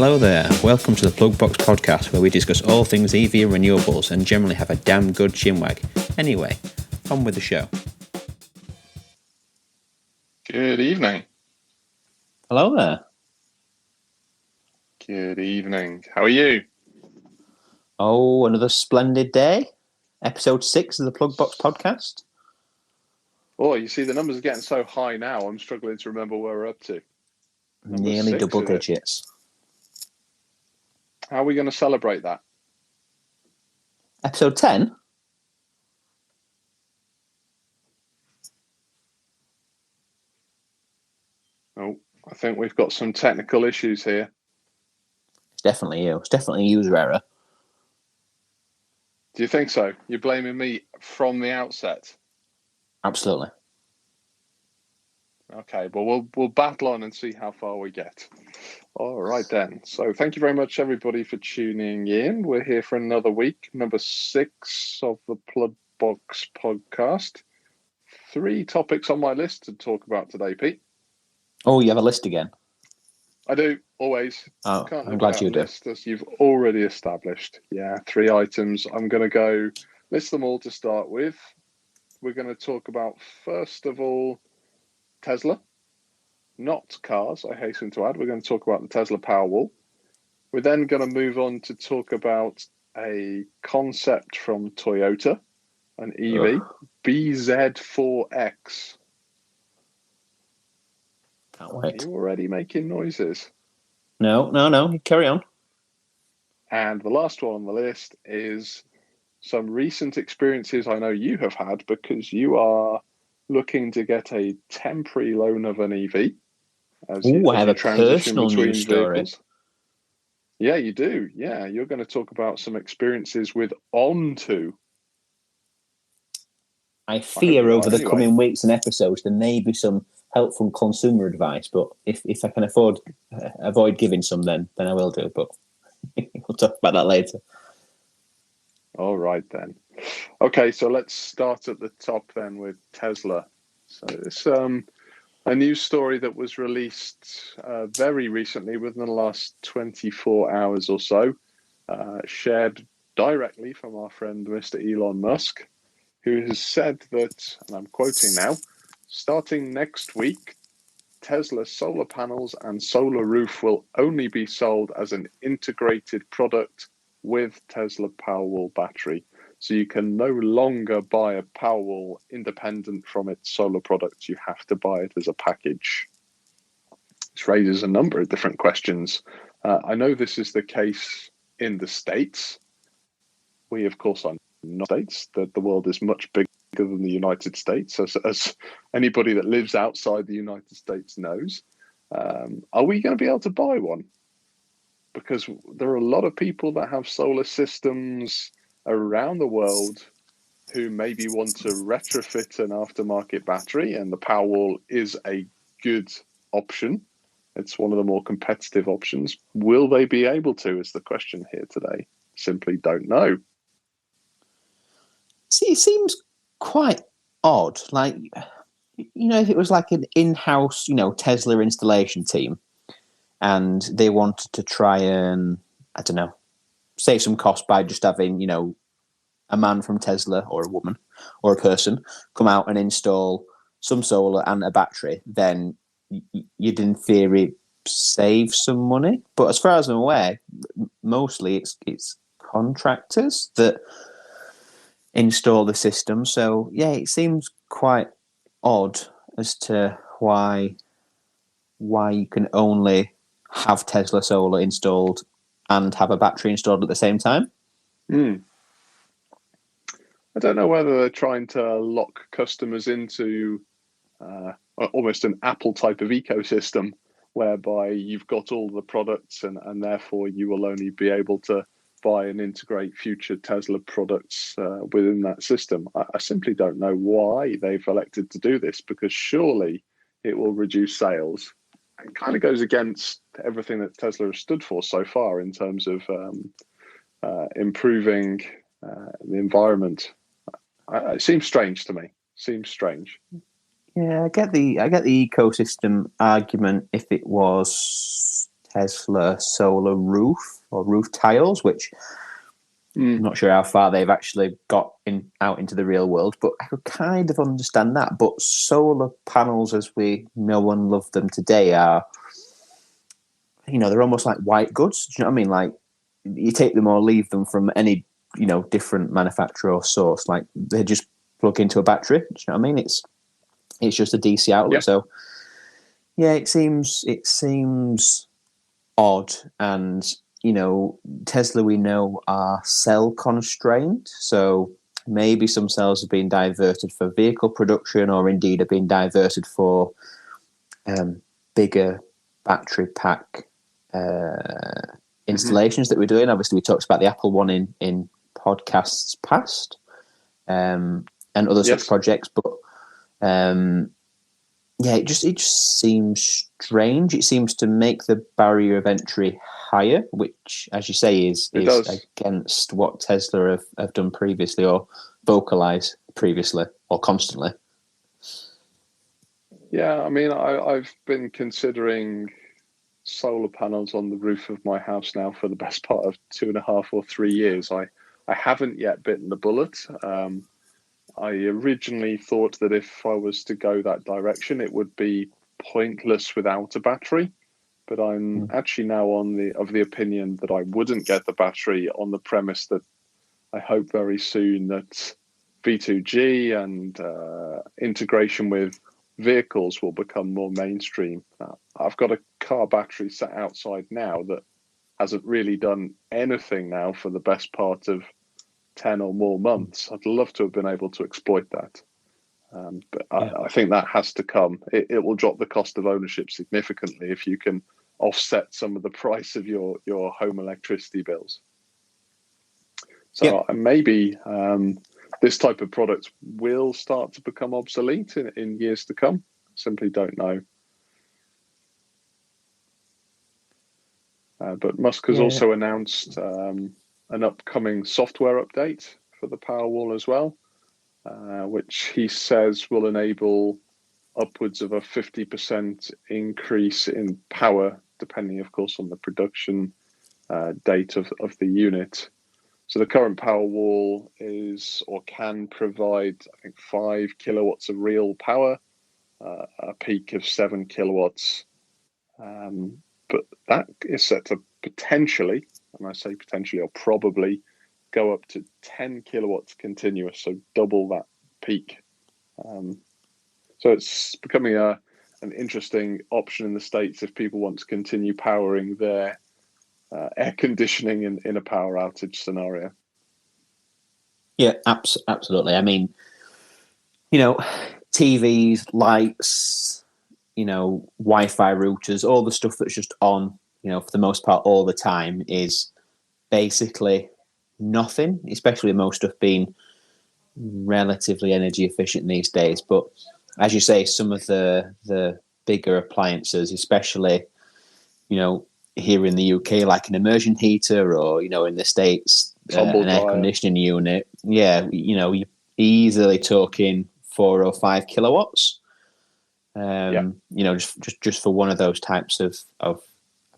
Hello there, welcome to the PlugBox Podcast, where we discuss all things EV and renewables and generally have a damn good chinwag. Anyway, on with the show. Good evening. Hello there. Good evening. How are you? Oh, another splendid day. Episode 6 of the PlugBox Podcast. Oh, you see, the numbers are getting so high now, I'm struggling to remember where we're up to. Nearly 6, double digits. How are we going to celebrate that? Episode 10? Oh, I think we've got some technical issues here. It's definitely you. It's definitely a user error. Do you think so? You're blaming me from the outset? Absolutely. Okay, well, we'll battle on and see how far we get. All right, then. So thank you very much, everybody, for tuning in. We're here for another week, number 6 of the PlugBox Podcast. 3 topics on my list to talk about today, Pete. Oh, you have a list again? I do, always. Oh, Can't I'm glad you do. list, as you've already established. Yeah, 3 items. I'm going to list them all to start with. We're going to talk about, first of all, Tesla. Not cars, I hasten to add. We're going to talk about the Tesla Powerwall. We're then going to move on to talk about a concept from Toyota, an EV, Bz4X. Can't wait. Are you already making noises? No. Carry on. And the last one on the list is some recent experiences I know you have had, because you are looking to get a temporary loan of an EV. I have a personal news story. Yeah, you do. Yeah, you're going to talk about some experiences with Onto. I fear over the coming weeks and episodes there may be some helpful consumer advice, but if I can avoid giving some, then I will do. But we'll talk about that later. All right, then. Okay, so let's start at the top then with Tesla. So it's a news story that was released very recently, within the last 24 hours or so, shared directly from our friend Mr. Elon Musk, who has said that, and I'm quoting now, starting next week, Tesla solar panels and solar roof will only be sold as an integrated product with Tesla Powerwall battery. So you can no longer buy a Powerwall independent from its solar products. You have to buy it as a package. This raises a number of different questions. I know this is the case in the States. We, of course, are not States. The world is much bigger than the United States, as anybody that lives outside the United States knows. Are we going to be able to buy one? Because there are a lot of people that have solar systems around the world who maybe want to retrofit an aftermarket battery, and the Powerwall is a good option. It's one of the more competitive options. Will they be able to, is the question here today. Simply don't know. See, it seems quite odd. Like, if it was like an in-house, Tesla installation team, and they wanted to try and, save some cost by just having, a man from Tesla or a woman or a person come out and install some solar and a battery, then you'd in theory save some money. But as far as I'm aware, mostly it's contractors that install the system. So yeah, it seems quite odd as to why you can only have Tesla solar installed and have a battery installed at the same time. I don't know whether they're trying to lock customers into almost an Apple type of ecosystem, whereby you've got all the products and therefore you will only be able to buy and integrate future Tesla products within that system. I simply don't know why they've elected to do this, because surely it will reduce sales. It kind of goes against everything that Tesla has stood for so far in terms of improving the environment. It seems strange to me. Yeah, I get the ecosystem argument if it was Tesla solar roof or roof tiles, which I'm not sure how far they've actually got out into the real world, but I could kind of understand that. But solar panels, as we know and love them today, are, they're almost like white goods. Do you know what I mean? Like, you take them or leave them from any, different manufacturer or source. Like, they just plug into a battery. Do you know what I mean? It's just a DC outlet. Yep. So, yeah, it seems odd. And Tesla, we know, are cell constrained, so maybe some cells have been diverted for vehicle production, or indeed have been diverted for bigger battery pack installations that we're doing. Obviously, we talked about the Apple one in podcasts past, and other such projects, but it just seems strange. It seems to make the barrier of entry higher, which, as you say, is against what Tesla have done previously, or vocalize previously, or constantly. Yeah, I mean, I've been considering solar panels on the roof of my house now for the best part of 2.5 or 3 years. I haven't yet bitten the bullet. I originally thought that if I was to go that direction, it would be pointless without a battery. But I'm actually now of the opinion that I wouldn't get the battery, on the premise that I hope very soon that V2G and integration with vehicles will become more mainstream. I've got a car battery sat outside now that hasn't really done anything now for the best part of 10 or more months. I'd love to have been able to exploit that. But I think that has to come. It will drop the cost of ownership significantly if you can offset some of the price of your home electricity bills. So maybe this type of product will start to become obsolete in years to come. Simply don't know. But Musk has also announced an upcoming software update for the Powerwall as well, which he says will enable upwards of a 50% increase in power, depending, of course, on the production date of the unit. So the current Powerwall is, or can provide, I think, 5 kilowatts of real power, a peak of 7 kilowatts. But that is set to potentially, and I say potentially or probably, go up to 10 kilowatts continuous, so double that peak. So it's becoming an interesting option in the States if people want to continue powering their air conditioning in a power outage scenario. Yeah, absolutely. I mean, TVs, lights, Wi-Fi routers, all the stuff that's just on, for the most part all the time, is basically nothing, especially with most stuff being relatively energy efficient these days. But as you say, some of the bigger appliances, especially, here in the UK, like an immersion heater, or, in the States, an air conditioning unit, you're easily talking 4 or 5 kilowatts. Just for one of those types of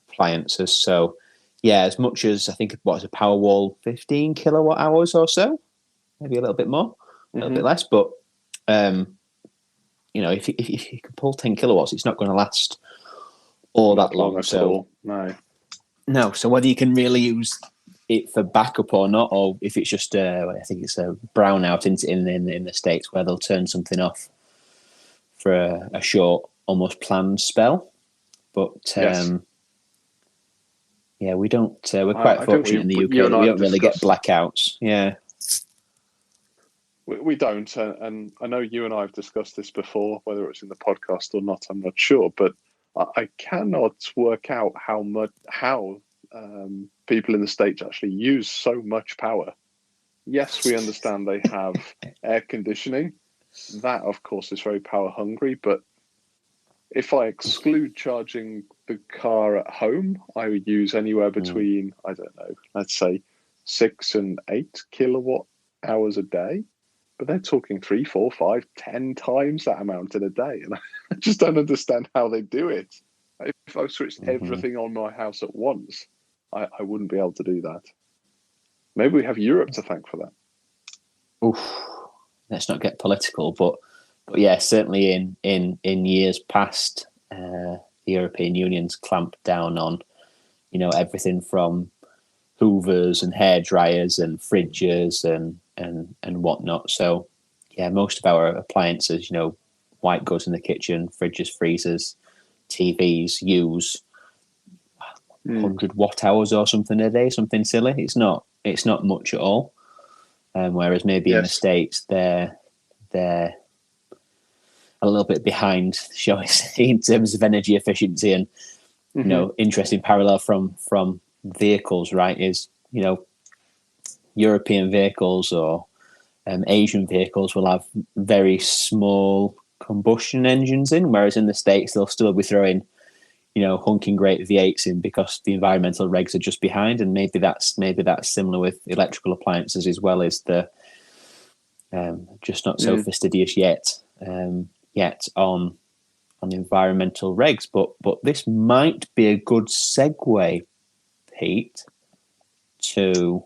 appliances. So, as much as I think, what's a Powerwall, 15 kilowatt hours or so, maybe a little bit more, a little bit less. But if you can pull 10 kilowatts, it's not going to last all that long. So no. So whether you can really use it for backup or not, or if it's just I think it's a brownout in the States, where they'll turn something off for a short, almost planned spell. But we don't. We're quite fortunate in the UK. We don't really get blackouts. Yeah, we don't. And I know you and I have discussed this before, whether it's in the podcast or not, I'm not sure. But I cannot work out how people in the States actually use so much power. Yes, we understand they have air conditioning. That, of course, is very power hungry. But if I exclude charging the car at home, I would use anywhere between, I don't know, let's say 6 and 8 kilowatt hours a day. But they're talking 3, 4, 5, 10 times that amount in a day. And I just don't understand how they do it. If I switched everything on my house at once, I wouldn't be able to do that. Maybe we have Europe to thank for that. Oof. Let's not get political, but yeah, certainly in years past, the European Union's clamped down on, everything from hoovers and hair dryers and fridges and whatnot. So yeah, most of our appliances, white goods in the kitchen, fridges, freezers, TVs use 100 watt hours or something a day, something silly. It's not much at all. Whereas maybe in the States they're a little bit behind, shall we say, in terms of energy efficiency. And interesting parallel from vehicles, right? Is European vehicles or Asian vehicles will have very small combustion engines in, whereas in the States they'll still be throwing hunking great V8s in because the environmental regs are just behind. And maybe that's similar with electrical appliances as well, as the just not so fastidious yet on environmental regs. But this might be a good segue, Pete, to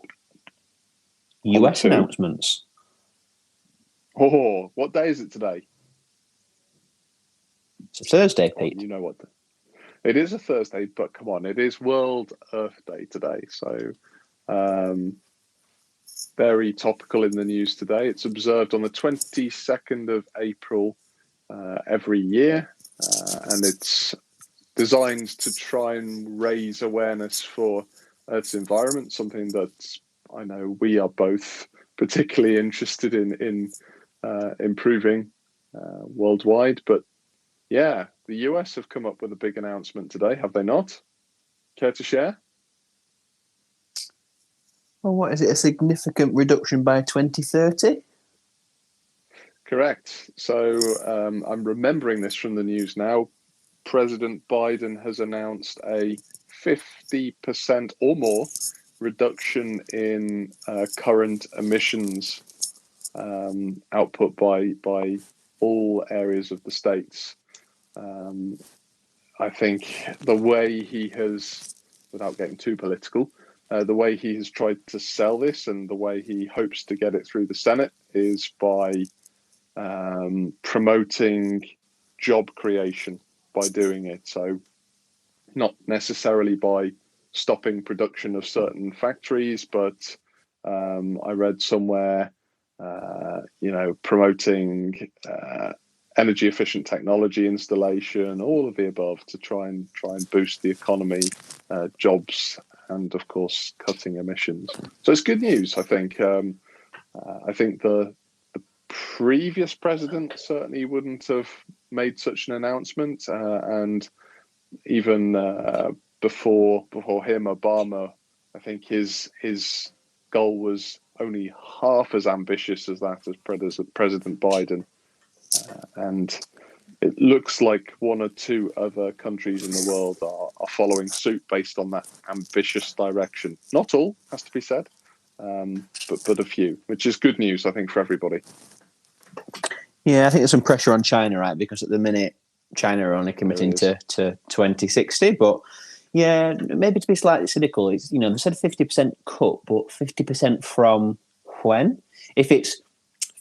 US announcements. Oh, what day is it today? It's a Thursday, Pete. You know what? It is a Thursday, but come on, it is World Earth Day today. So very topical in the news today. It's observed on the 22nd of April every year, and it's designed to try and raise awareness for Earth's environment, something that I know we are both particularly interested in improving worldwide. But yeah, the US have come up with a big announcement today, have they not? Care to share? Well, what is it? A significant reduction by 2030? Correct. So I'm remembering this from the news now. President Biden has announced a 50% or more reduction in current emissions output by all areas of the states. I think the way he has, without getting too political, the way he has tried to sell this and the way he hopes to get it through the Senate is by promoting job creation by doing it. So not necessarily by stopping production of certain factories, but I read somewhere, promoting energy efficient technology installation, all of the above to try and boost the economy, jobs, and of course cutting emissions. So it's good news, I think. I think the previous president certainly wouldn't have made such an announcement, and even before him, Obama, I think his goal was only half as ambitious as that as President Biden. And it looks like one or two other countries in the world are following suit based on that ambitious direction. Not all, has to be said, but a few, which is good news, I think, for everybody. Yeah, I think there's some pressure on China, right? Because at the minute, China are only committing to 2060. But yeah, maybe to be slightly cynical, it's, they said 50% cut, but 50% from when? If it's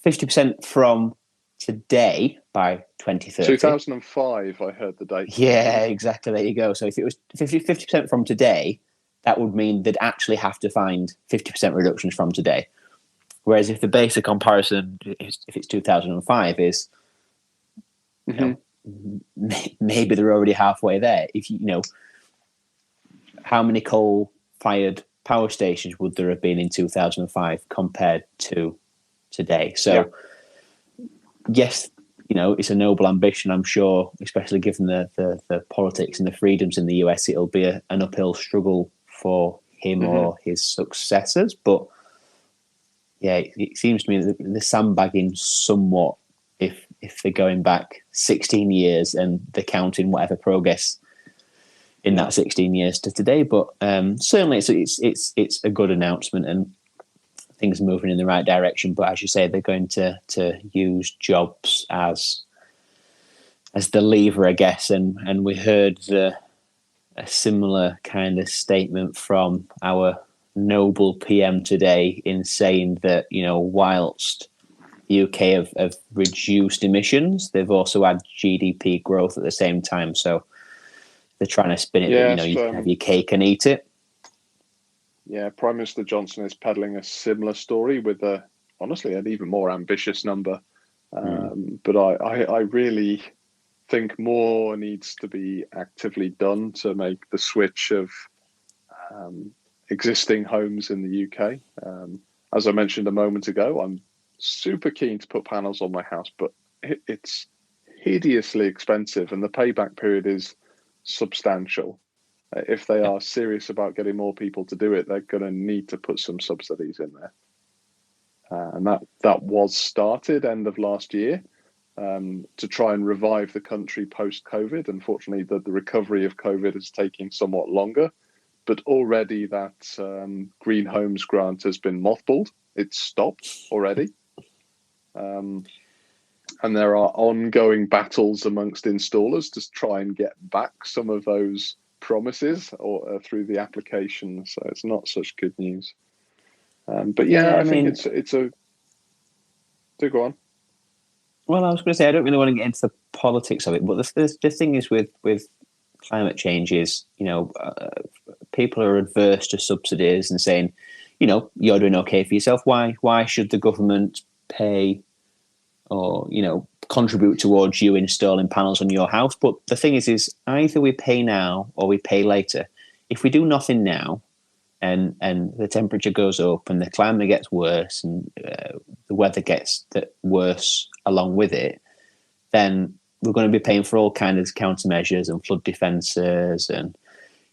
50% from today by 2030. 2005, I heard the date. Yeah, exactly. There you go. So if it was 50% from today, that would mean they'd actually have to find 50% reductions from today. Whereas if the basic comparison, if it's 2005, is, maybe they're already halfway there. If how many coal-fired power stations would there have been in 2005 compared to today? So, yes, it's a noble ambition, I'm sure, especially given the politics and the freedoms in the US. It'll be an uphill struggle for him or his successors. But yeah, it seems to me that they're sandbagging somewhat if they're going back 16 years and they're counting whatever progress in that 16 years to today. But certainly it's a good announcement and things are moving in the right direction. But as you say, they're going to use jobs as as the lever, I guess. And we heard a similar kind of statement from our noble PM today in saying that, whilst the UK have reduced emissions, they've also had GDP growth at the same time. So they're trying to spin it that, you can have your cake and eat it. Yeah, Prime Minister Johnson is peddling a similar story with honestly an even more ambitious number. But I really think more needs to be actively done to make the switch of existing homes in the UK. As I mentioned a moment ago, I'm super keen to put panels on my house, but it's hideously expensive and the payback period is substantial. If they are serious about getting more people to do it, they're going to need to put some subsidies in there. And that was started end of last year to try and revive the country post-COVID. Unfortunately, the recovery of COVID is taking somewhat longer, but already that Green Homes grant has been mothballed. It's stopped already. And there are ongoing battles amongst installers to try and get back some of those promises or through the application. So it's not such good news. But I think it's a. Do go on. Well, I was going to say I don't really want to get into the politics of it, but the thing is with climate change is people are adverse to subsidies and saying you're doing okay for yourself. Why should the government pay or contribute towards you installing panels on your house? But the thing is either we pay now or we pay later. If we do nothing now, and the temperature goes up and the climate gets worse and the weather gets worse along with it, then we're going to be paying for all kinds of countermeasures and flood defences and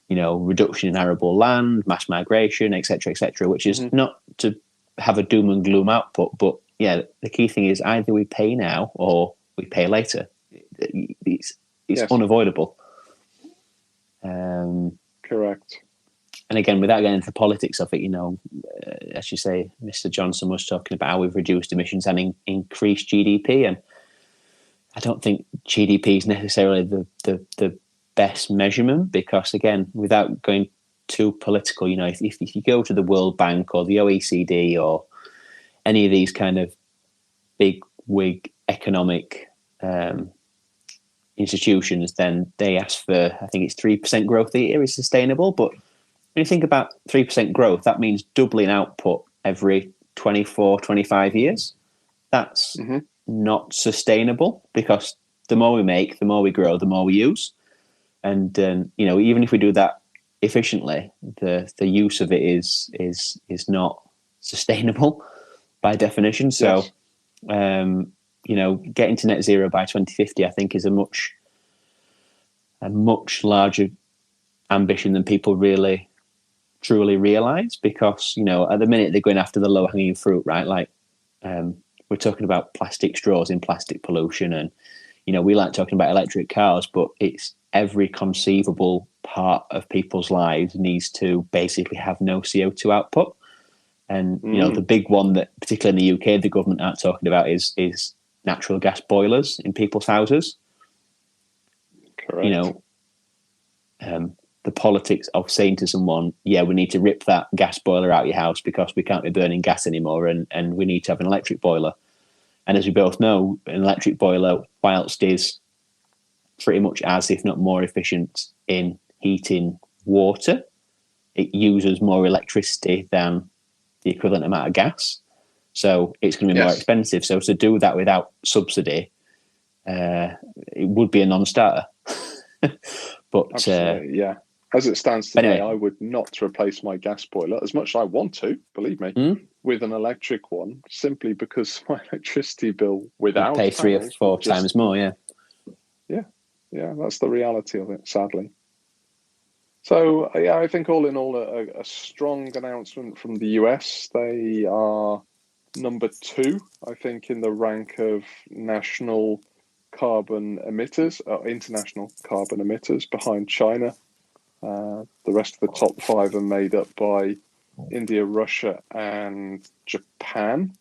reduction in arable land, mass migration, etc., which is not to have a doom and gloom output, but the key thing is either we pay now or we pay later. It's unavoidable. Correct. And again, without getting into the politics of it, as you say, Mr. Johnson was talking about how we've reduced emissions and increased GDP. And I don't think GDP is necessarily the best measurement because, again, without going too political, if you go to the World Bank or the OECD or any of these kind of big wig economic institutions, then they ask for, I think it's 3% growth a year is sustainable. But when you think about 3% growth, that means doubling output every 24, 25 years. That's not sustainable because the more we make, the more we grow, the more we use. And, even if we do that efficiently, the use of it is not sustainable by definition. So, getting to net zero by 2050, I think, is a much larger ambition than people really truly realize because, at the minute they're going after the low hanging fruit, right? Like, we're talking about plastic straws in plastic pollution and, we like talking about electric cars, but it's every conceivable part of people's lives needs to basically have no CO2 output. And, the big one that particularly in the UK, the government aren't talking about is natural gas boilers in people's houses. Correct. The politics of saying to someone, we need to rip that gas boiler out of your house because we can't be burning gas anymore and we need to have an electric boiler. And as we both know, an electric boiler, whilst is pretty much as, if not more efficient in heating water, it uses more electricity than the equivalent amount of gas. So it's going to be more expensive. So to do that without subsidy, it would be a non-starter. But absolutely, as it stands today, anyway, I would not replace my gas boiler as much as I want to, believe me, with an electric one, simply because my electricity bill without pay 3 or 4 times more. Yeah, that's the reality of it, sadly. So, I think all in all, a strong announcement from the US. They are number 2, I think, in the rank of national carbon emitters, international carbon emitters, behind China. The rest of the top 5 are made up by India, Russia, and Japan.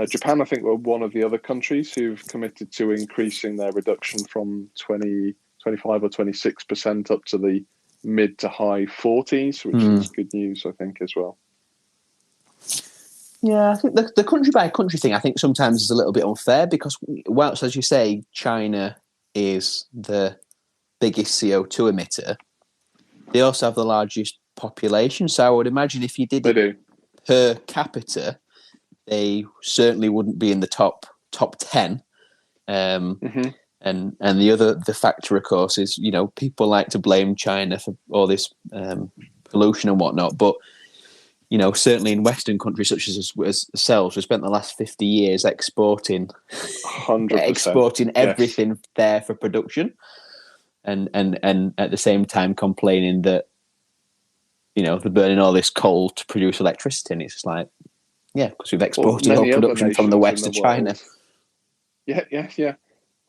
Japan, I think, were one of the other countries who've committed to increasing their reduction from 25 or 26% up to the mid to high 40s, which is good news, I think, as well. Yeah, I think the country by country thing, I think sometimes is a little bit unfair because whilst, as you say, China is the biggest CO2 emitter, they also have the largest population. So I would imagine if you did it per capita, they certainly wouldn't be in the top 10. And the factor, of course, is, you know, people like to blame China for all this pollution and whatnot, but you know, certainly in Western countries such as ourselves, we spent the last 50 years exporting 100%. everything there for production, and at the same time complaining that, you know, they're burning all this coal to produce electricity, and it's just like, yeah, because we've exported all production from the West to China. Yeah.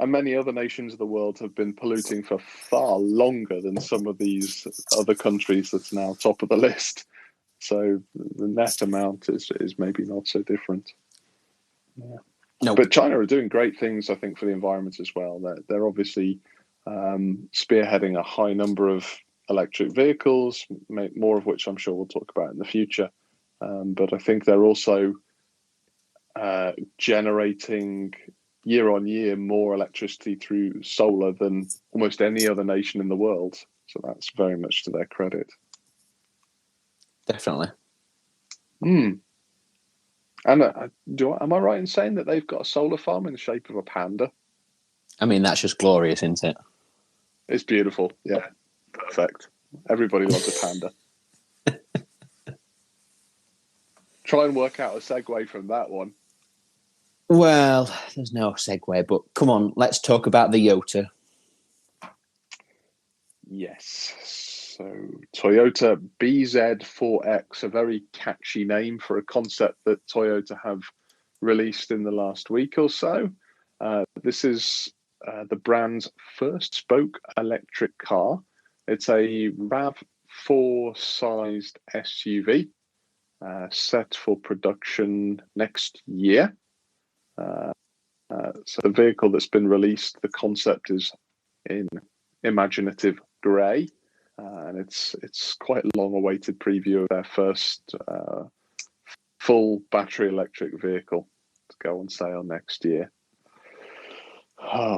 And many other nations of the world have been polluting for far longer than some of these other countries that's now top of the list. So the net amount is maybe not so different. Yeah. No. But China are doing great things, I think, for the environment as well. They're obviously spearheading a high number of electric vehicles, more of which I'm sure we'll talk about in the future. But I think they're also generating year on year more electricity through solar than almost any other nation in the world. So that's very much to their credit. Definitely. And am I right in saying that they've got a solar farm in the shape of a panda? I mean, that's just glorious, isn't it? It's beautiful. Yeah, perfect. Everybody loves a panda. Try and work out a segue from that one. Well, there's no segue, but come on, let's talk about the Toyota. Yes. So Toyota Bz4X, a very catchy name for a concept that Toyota have released in the last week or so. This is the brand's first spoke electric car. It's a RAV4 sized SUV set for production next year. So the vehicle that's been released, the concept is in imaginative grey. And it's quite a long-awaited preview of their first full battery electric vehicle to go on sale next year.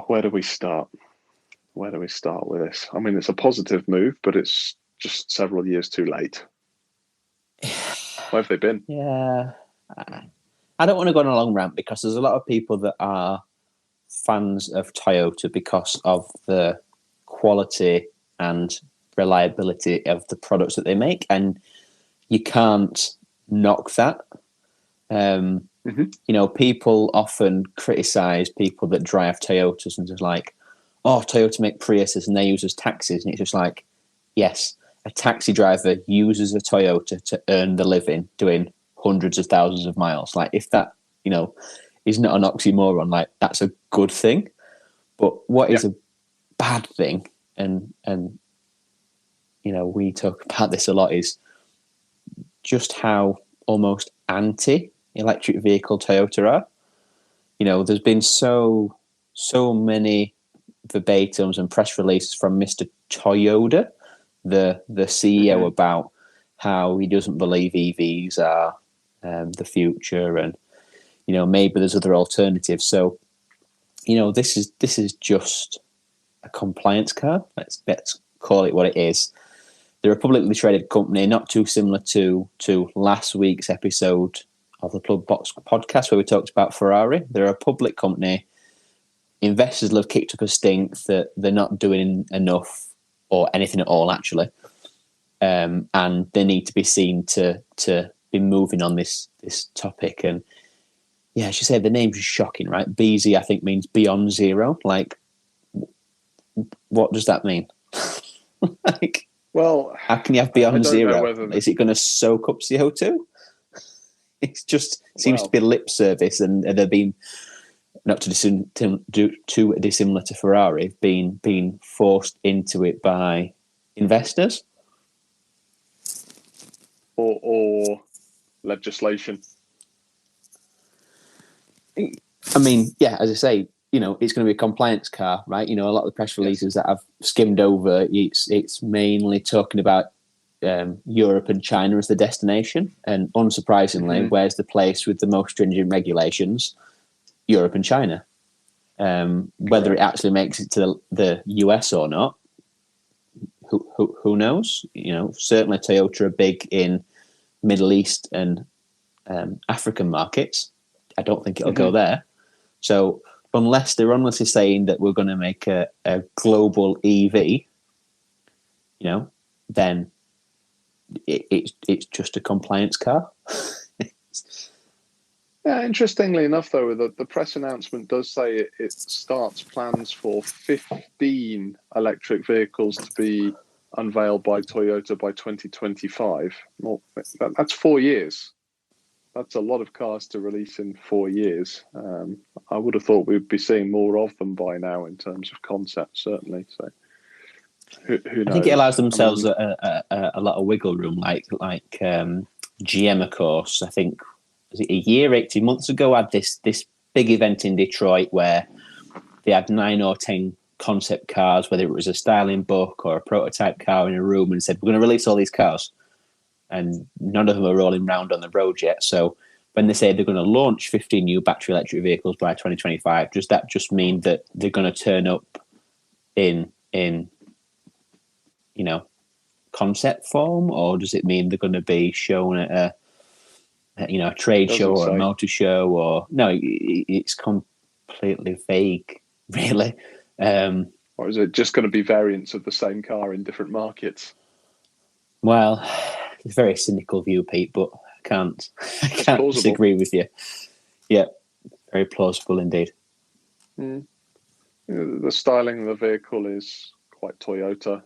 Where do we start? Where do we start with this? I mean, it's a positive move, but it's just several years too late. Where have they been? Yeah. I don't want to go on a long rant because there's a lot of people that are fans of Toyota because of the quality and reliability of the products that they make, and you can't knock that. You know, people often criticize people that drive Toyotas and just like, oh, Toyota make Priuses and they use as taxis, and it's just like, yes, a taxi driver uses a Toyota to earn the living doing hundreds of thousands of miles. Like, if that, you know, is not an oxymoron, like, that's a good thing. But what is a bad thing, and you know, we talk about this a lot, is just how almost anti-electric vehicle Toyota are. You know, there's been so many verbatims and press releases from Mr. Toyoda, the CEO, about how he doesn't believe EVs are the future, and you know, maybe there's other alternatives. So, you know, this is just a compliance car. Let's call it what it is. They're a publicly traded company, not too similar to last week's episode of the PlugBox Podcast where we talked about Ferrari. They're a public company. Investors have kicked up a stink that they're not doing enough or anything at all, actually, and they need to be seen to be moving on this topic. And yeah, as you say, the name's just shocking, right? BZ, I think, means beyond zero. Like, what does that mean? Like, well, how can you have beyond zero? Is it going to soak up CO2? It just seems to be lip service, and they're being, not too dissimilar to Ferrari, being forced into it by investors or legislation. I mean, yeah, as I say, it's going to be a compliance car, right? A lot of the press releases that I've skimmed over, it's mainly talking about Europe and China as the destination. And unsurprisingly, where's the place with the most stringent regulations? Europe and China. Whether it actually makes it to the US or not, who knows? Certainly Toyota are big in Middle East and African markets. I don't think it'll go there. So unless they're honestly saying that we're going to make a global EV, then it's just a compliance car. Yeah, interestingly enough, though, the press announcement does say it starts plans for 15 electric vehicles to be unveiled by Toyota by 2025. Well, that's 4 years. That's a lot of cars to release in 4 years. I would have thought we'd be seeing more of them by now in terms of concept, certainly. So, who knows? I think it allows themselves a lot of wiggle room, like GM, of course. I think was it a year, 18 months ago, had this big event in Detroit where they had 9 or 10 concept cars, whether it was a styling book or a prototype car in a room, and said, we're going to release all these cars. And none of them are rolling around on the road yet. So when they say they're going to launch 15 new battery electric vehicles by 2025, does that just mean that they're going to turn up in concept form, or does it mean they're going to be shown at a trade show or a motor show? Or no, it's completely vague, really. Or is it just going to be variants of the same car in different markets? Well, it's a very cynical view, Pete, but I can't disagree with you. Yeah, very plausible indeed. The styling of the vehicle is quite Toyota.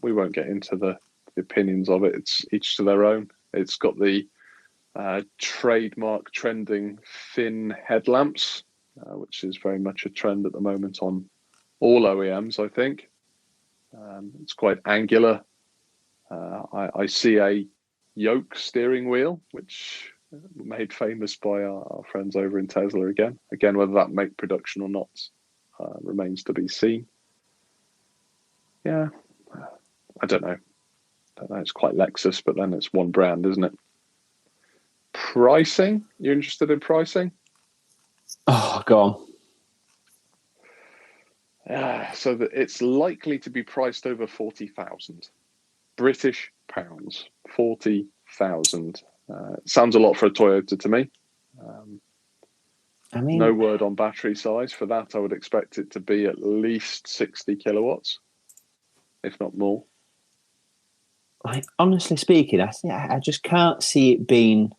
We won't get into the opinions of it. It's each to their own. It's got the trademark trending thin headlamps, which is very much a trend at the moment on all OEMs, I think. It's quite angular. I see a yoke steering wheel, which made famous by our friends over in Tesla again. Again, whether that make production or not remains to be seen. Yeah, I don't know. It's quite Lexus, but then it's one brand, isn't it? Pricing? You interested in pricing? Oh, go on. So that it's likely to be priced over 40,000 British pounds. 40,000. Sounds a lot for a Toyota to me. I mean, no word on battery size. For that, I would expect it to be at least 60 kilowatts, if not more. Like, honestly speaking, I just can't see it being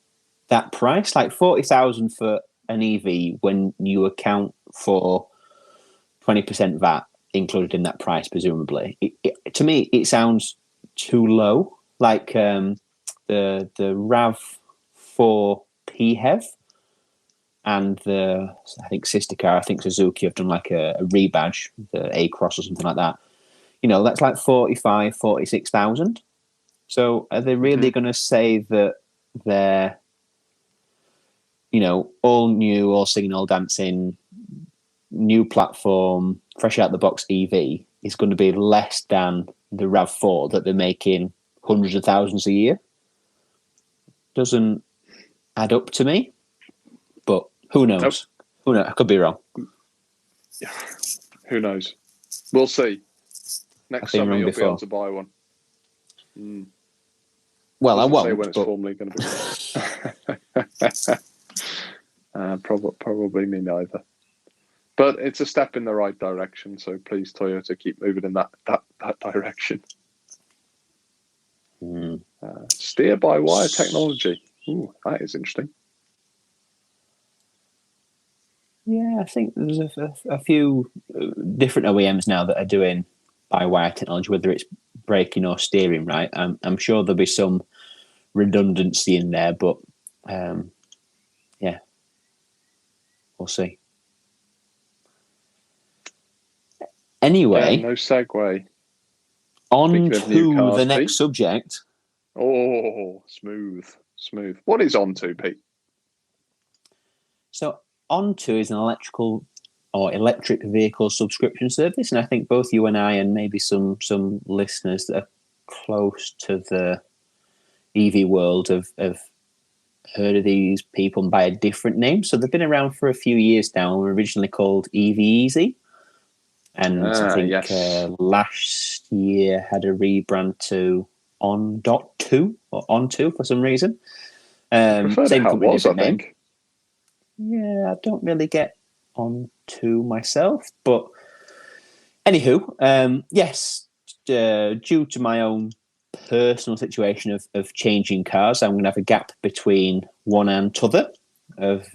that price. Like 40,000 for an EV when you account for 20% VAT included in that price, presumably. To me, it sounds too low. Like the RAV4 PHEV and the, I think, sister car, I think Suzuki have done like a rebadge, the A-Cross or something like that. That's like 45, 46,000. So are they really going to say that they're, all new, all singing, all dancing, new platform, fresh out the box EV is going to be less than the RAV4 that they're making hundreds of thousands a year? Doesn't add up to me, but who knows? Nope. Who knows? I could be wrong. Yeah. Who knows? We'll see. Next summer you'll be able to buy one. Well, I won't. Say when it's formally going to be. Probably me neither. But it's a step in the right direction. So please, Toyota, keep moving in that direction. Steer-by-wire technology. Ooh, that is interesting. Yeah, I think there's a few different OEMs now that are doing by-wire technology, whether it's braking or steering, right? I'm sure there'll be some redundancy in there, but yeah, we'll see. Anyway, no segue. On to the next subject. Oh, smooth. What is on to, Pete? So Onto is an electric vehicle subscription service, and I think both you and I, and maybe some listeners that are close to the EV world have heard of these people by a different name. So they've been around for a few years now, and were originally called EV Easy. And I think last year had a rebrand to On.2 or Onto for some reason. Same company, different name. Think. Yeah, I don't really get Onto myself, but anywho, yes, due to my own personal situation of changing cars, I'm going to have a gap between one and t'other of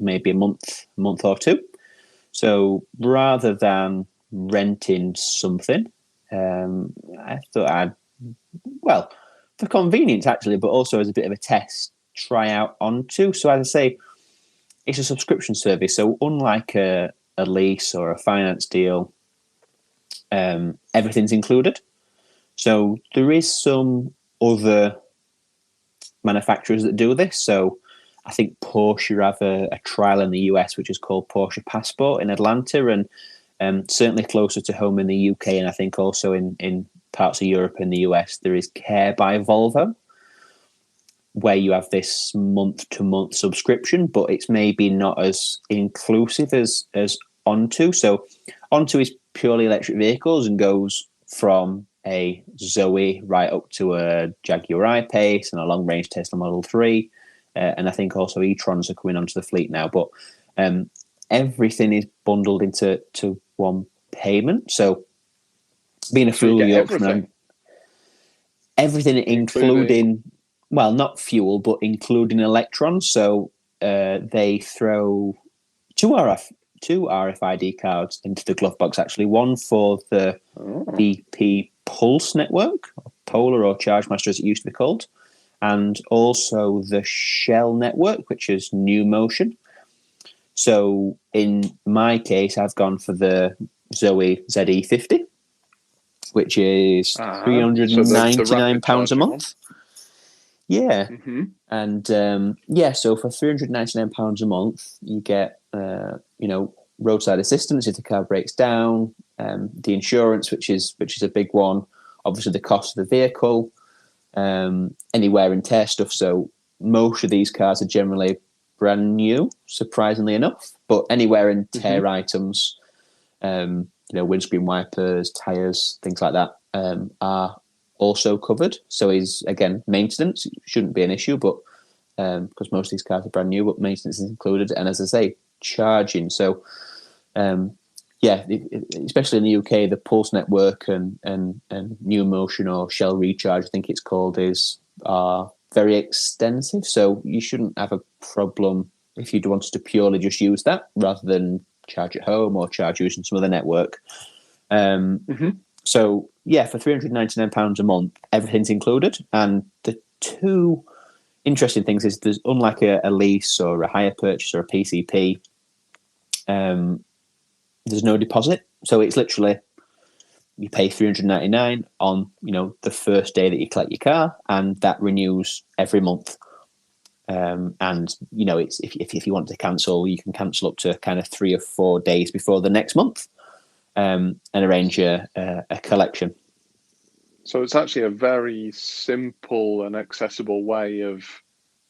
maybe a month or two. So rather than renting something, I thought for convenience actually, but also as a bit of a test, try out Onto. So as I say, it's a subscription service. So unlike a lease or a finance deal, everything's included. So there is some other manufacturers that do this. So I think Porsche have a trial in the US, which is called Porsche Passport in Atlanta, and certainly closer to home in the UK, and I think also in parts of Europe and the US, there is Care by Volvo, where you have this month-to-month subscription, but it's maybe not as inclusive as Onto. So Onto is purely electric vehicles and goes from a Zoe right up to a Jaguar I-Pace and a long-range Tesla Model 3. And I think also e-trons are coming onto the fleet now. But everything is bundled into one payment. So being a fuel Yorkshireman, everything including, well, not fuel, but including electrons. So they throw two RFID cards into the glove box, actually. One for the BP Pulse network, or Polar or Chargemaster as it used to be called, and also the Shell network, which is New Motion. So in my case, I've gone for the Zoe ZE50, which is £399 a month. Yeah. Mm-hmm. And so for £399 a month, you get roadside assistance if the car breaks down, the insurance, which is a big one, obviously the cost of the vehicle, any wear and tear stuff. So most of these cars are generally brand new, surprisingly enough, but any wear and tear items, windscreen wipers, tires, things like that, are also covered. So again, maintenance shouldn't be an issue, but because most of these cars are brand new, but maintenance is included. And as I say, charging. So especially in the UK, the Pulse network and New Motion or Shell Recharge, I think it's called, are very extensive. So you shouldn't have a problem if you wanted to purely just use that rather than charge at home or charge using some other network. So for £399 a month, everything's included. And the two interesting things is there's, unlike a lease or a hire purchase or a PCP, there's no deposit. So it's literally, you pay $399 on, the first day that you collect your car, and that renews every month. And it's if you want to cancel, you can cancel up to kind of 3 or 4 days before the next month, and arrange a collection. So it's actually a very simple and accessible way of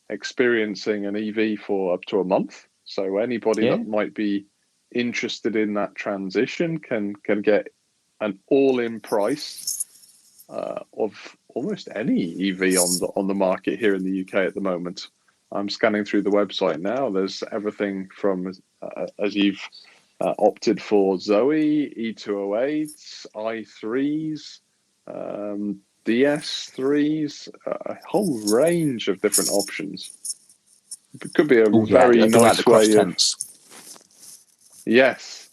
experiencing an EV for up to a month. So anybody that might be interested in that transition can get an all-in price of almost any EV on the market here in the UK at the moment. I'm scanning through the website now. There's everything from, as you've opted for, Zoe, E208s, i3s, DS3s, a whole range of different options. It could be a very nice way of... Yes.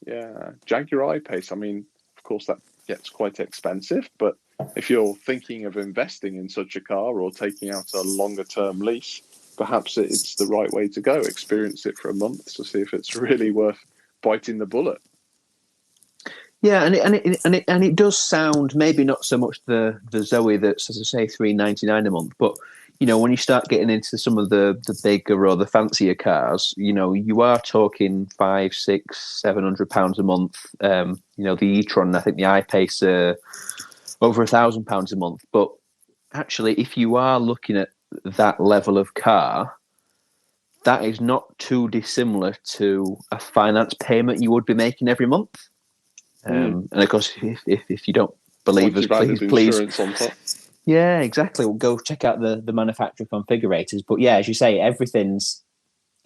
Yeah. Jaguar I-Pace. I mean, of course, that gets quite expensive, but if you're thinking of investing in such a car or taking out a longer term lease, perhaps it's the right way to go. Experience it for a month to see if it's really worth biting the bullet. Yeah, and it does sound, maybe not so much the Zoe that's, as I say, $399 a month, but when you start getting into some of the bigger or the fancier cars, you are talking £500, £600, £700 a month. The e-tron, I think the I-Pace over £1,000 a month. But actually, if you are looking at that level of car, that is not too dissimilar to a finance payment you would be making every month. And of course, if you don't believe us, please. Insurance on top. Yeah, exactly. We'll go check out the manufacturer configurators. But yeah, as you say, everything's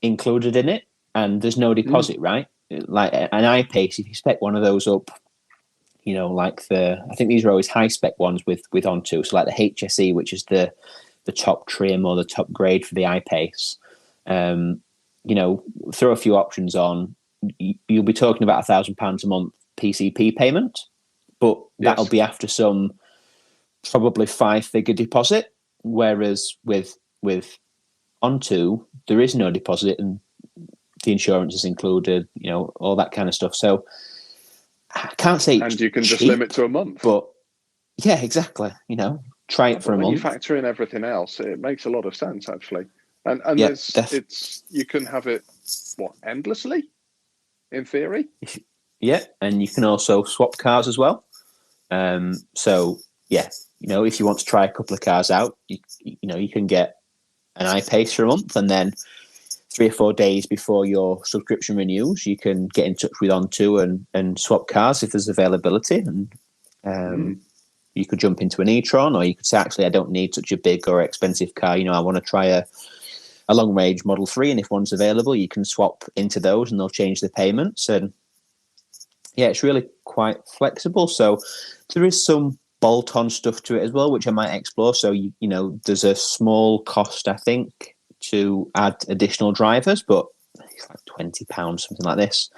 included in it, and there's no deposit, right? Like an I-Pace, if you spec one of those up, I think these are always high spec ones with Onto. So like the HSE, which is the top trim or the top grade for the I-Pace. Throw a few options on, you'll be talking about £1,000 a month PCP payment, but that'll be after some probably 5-figure deposit. Whereas with Onto, there is no deposit and the insurance is included, all that kind of stuff. So I can't say, and you can cheap, just limit to a month. But yeah, exactly. Try it for a month. When you factor in everything else, it makes a lot of sense actually. And you can have it endlessly, in theory. Yeah, and you can also swap cars as well. So yeah, if you want to try a couple of cars out, you can get an I-Pace for a month, and then 3 or 4 days before your subscription renews, you can get in touch with Onto and swap cars if there's availability. And you could jump into an e-tron, or you could say, actually, I don't need such a big or expensive car. I want to try a long-range Model 3, and if one's available, you can swap into those, and they'll change the payments. And yeah, it's really quite flexible. So there is some bolt-on stuff to it as well, which I might explore. So, there's a small cost, I think, to add additional drivers, but it's like £20, something like this.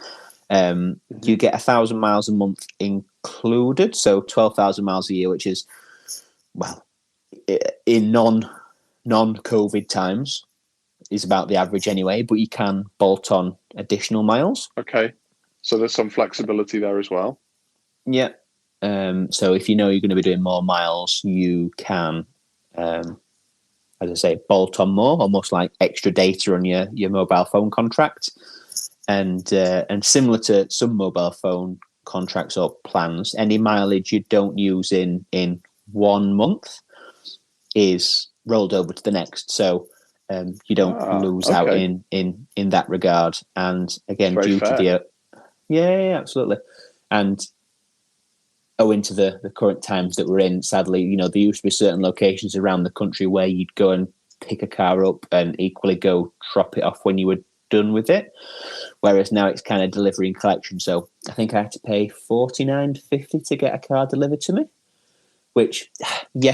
You get 1,000 miles a month included, so 12,000 miles a year, which is, in non-COVID times, is about the average anyway, but you can bolt on additional miles. Okay. So there's some flexibility there as well. Yeah. So if you're going to be doing more miles, you can, as I say, bolt on more, almost like extra data on your mobile phone contract. And similar to some mobile phone contracts or plans, any mileage you don't use in 1 month is rolled over to the next. So you don't lose out in that regard. And again, due to the yeah, absolutely. And owing to the current times that we're in, sadly, there used to be certain locations around the country where you'd go and pick a car up and equally go drop it off when you were done with it. Whereas now it's kind of delivery and collection. So I think I had to pay $49.50 to get a car delivered to me, which,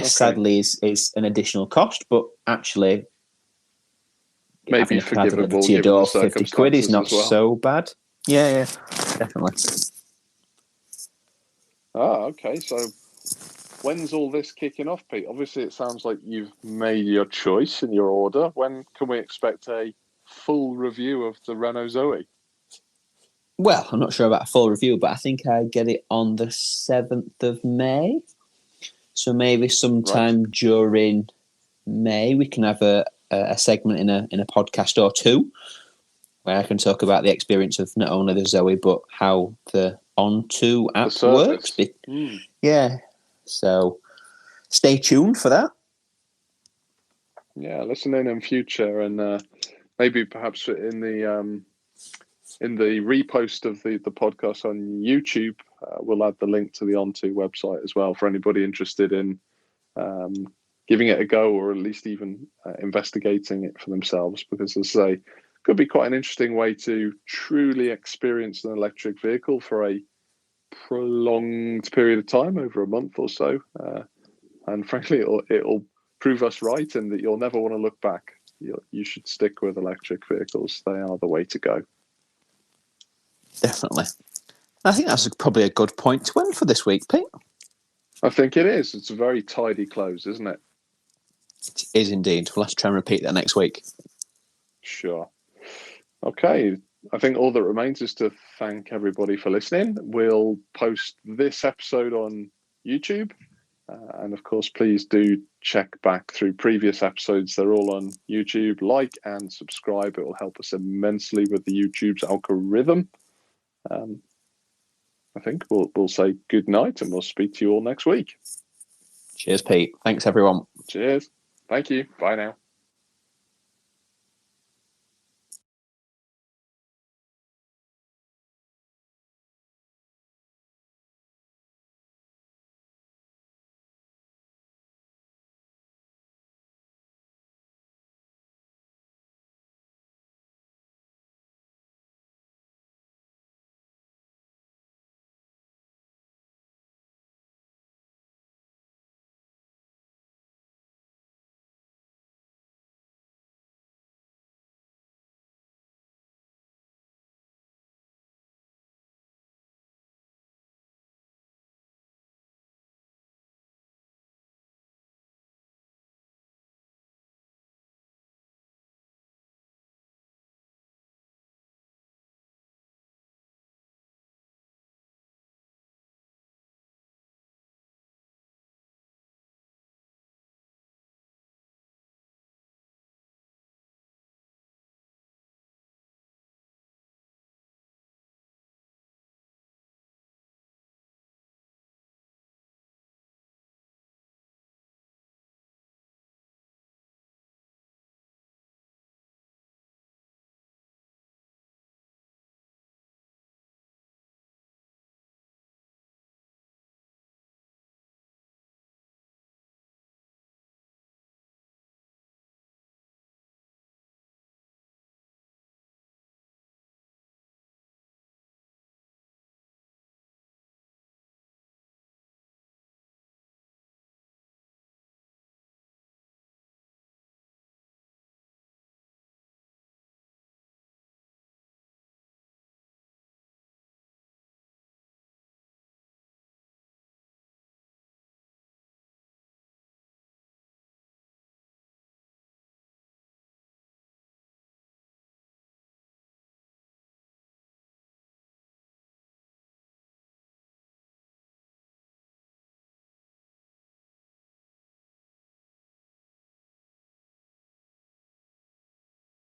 sadly is an additional cost, but actually maybe having a car delivered to your door for £50 is not so bad. Yeah, definitely. Okay. So when's all this kicking off, Pete? Obviously, it sounds like you've made your choice in your order. When can we expect a full review of the Renault Zoe? Well, I'm not sure about a full review, but I think I get it on the 7th of May. So maybe sometime during May, we can have a segment in a podcast or two where I can talk about the experience of not only the Zoe, but how the Onto app works. Yeah. So stay tuned for that. Yeah, listen in future, and maybe perhaps in the repost of the podcast on YouTube, we'll add the link to the Onto website as well for anybody interested in giving it a go, or at least even investigating it for themselves, because as I say, could be quite an interesting way to truly experience an electric vehicle for a prolonged period of time, over a month or so. And frankly, it'll prove us right, and that you'll never want to look back. You should stick with electric vehicles. They are the way to go. Definitely. I think that's probably a good point to end for this week, Pete. I think it is. It's a very tidy close, isn't it? It is indeed. We'll have to try and repeat that next week. Sure. Okay. I think all that remains is to thank everybody for listening. We'll post this episode on YouTube, And of course, please do check back through previous episodes. They're all on YouTube. Like and subscribe. It will help us immensely with the YouTube's algorithm. I think we'll say good night, and we'll speak to you all next week. Cheers, Pete. Thanks, everyone. Cheers. Thank you. Bye now.